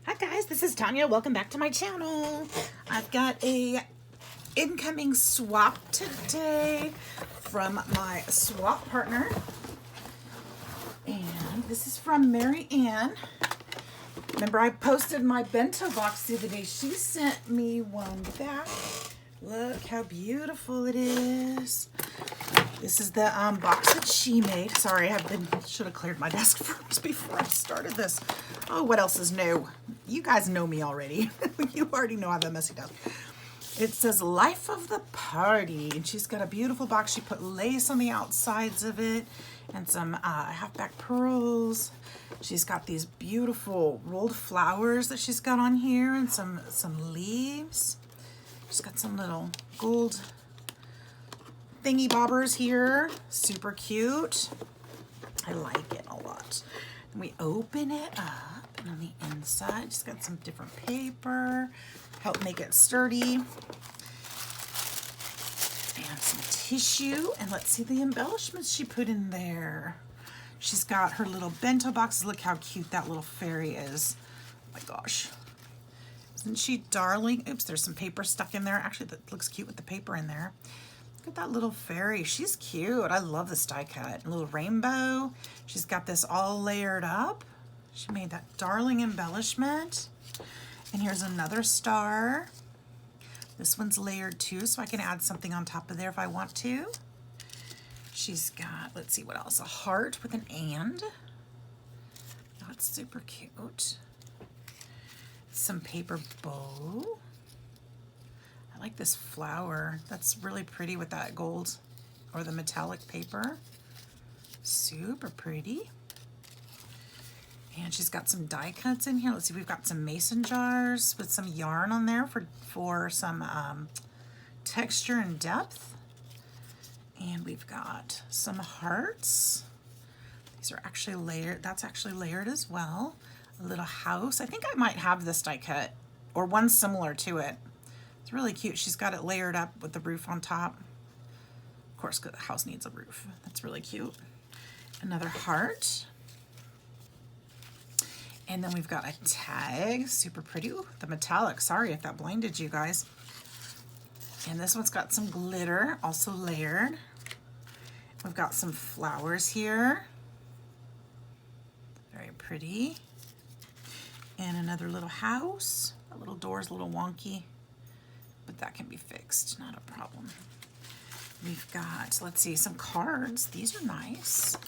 Hi guys, this is Tanya. Welcome back to my channel. I've got a incoming swap today from my swap partner. And this is from Marianne. Remember I posted my bento box the other day. She sent me one back. Look how beautiful it is. This is the box that she made. Sorry, should have cleared my desk first before I started this. Oh, what else is new? You guys know me already. You already know I have a messy desk. It says Life of the Party, and she's got a beautiful box. She put lace on the outsides of it and some halfback pearls. She's got these beautiful rolled flowers that she's got on here and some leaves. She's got some little gold thingy bobbers here. Super cute. I like it a lot. And we open it up, and on the inside, she's got some different paper, help make it sturdy. And some tissue, and let's see the embellishments she put in there. She's got her little bento boxes. Look how cute that little fairy is. Oh my gosh. Isn't she darling? Oops, there's some paper stuck in there. Actually, that looks cute with the paper in there. Look at that little fairy. She's cute. I love this die cut. A little rainbow. She's got this all layered up. She made that darling embellishment. And here's another star. This one's layered too, so I can add something on top of there if I want to. She's got, let's see what else, a heart with an and. Oh, it's super cute. Some paper bow. I like this flower. That's really pretty with that gold or the metallic paper. Super pretty. And she's got some die cuts in here. Let's see, we've got some mason jars with some yarn on there for some texture and depth. And we've got some hearts. These are actually layered. That's actually layered as well. A little house. I think I might have this die cut or one similar to it. It's really cute. She's got it layered up with the roof on top. Of course, because the house needs a roof. That's really cute. Another heart. And then we've got a tag. Super pretty. Ooh, the metallic. Sorry if that blinded you guys. And this one's got some glitter, also layered. We've got some flowers here. Very pretty. And another little house. That little door's a little wonky, but that can be fixed, not a problem. We've got, let's see, some cards. These are nice.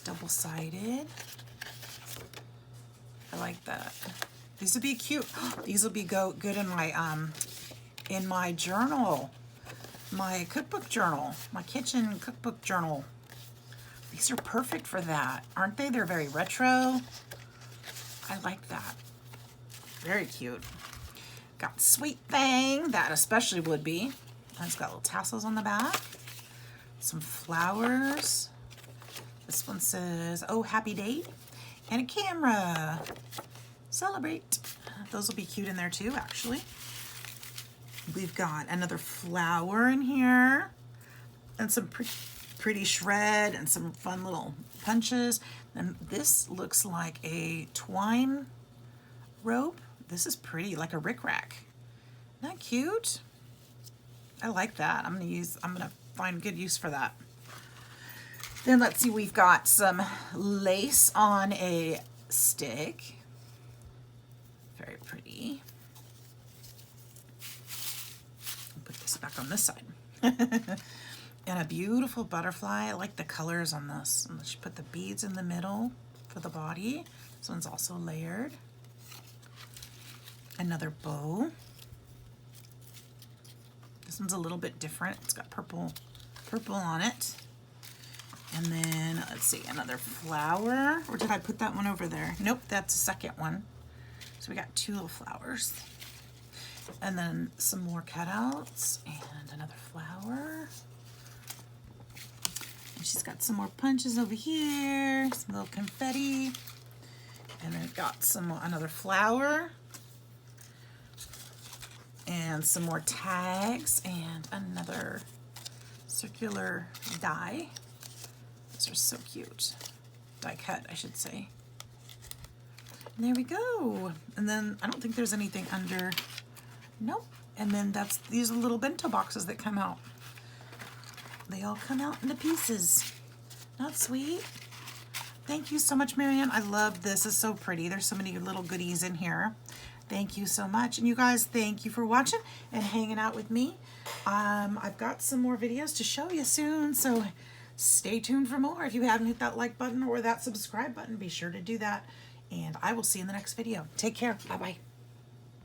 Double-sided. I like that. These would be cute. These will be good in my journal, my cookbook journal, my kitchen cookbook journal. These are perfect for that, aren't they? They're very retro. I like that. Very cute. Got Sweet Thing, that especially would be. And it's got little tassels on the back. Some flowers. This one says, oh, happy date. And a camera. Celebrate. Those will be cute in there too, actually. We've got another flower in here. And some pretty shred and some fun little punches. And this looks like a twine rope. This is pretty, like a rickrack. Isn't that cute? I like that. I'm gonna find good use for that. Then let's see, we've got some lace on a stick. Very pretty. I'll put this back on this side. And a beautiful butterfly. I like the colors on this. And she put the beads in the middle for the body. This one's also layered. Another bow. This one's a little bit different. It's got purple on it. And then, let's see, another flower. Or did I put that one over there? Nope, that's the second one. So we got two little flowers. And then some more cutouts and another flower. And she's got some more punches over here, some little confetti. And then we've got another flower. And some more tags and another circular die. These are so cute. Die cut, I should say. There we go. And then I don't think there's anything under. Nope. And then these are little bento boxes that come out. They all come out into pieces. Not sweet? Thank you so much, Marianne. I love this. It's so pretty. There's so many little goodies in here. Thank you so much. And you guys, thank you for watching and hanging out with me. I've got some more videos to show you soon, so stay tuned for more. If you haven't hit that like button or that subscribe button, be sure to do that. And I will see you in the next video. Take care. Bye-bye.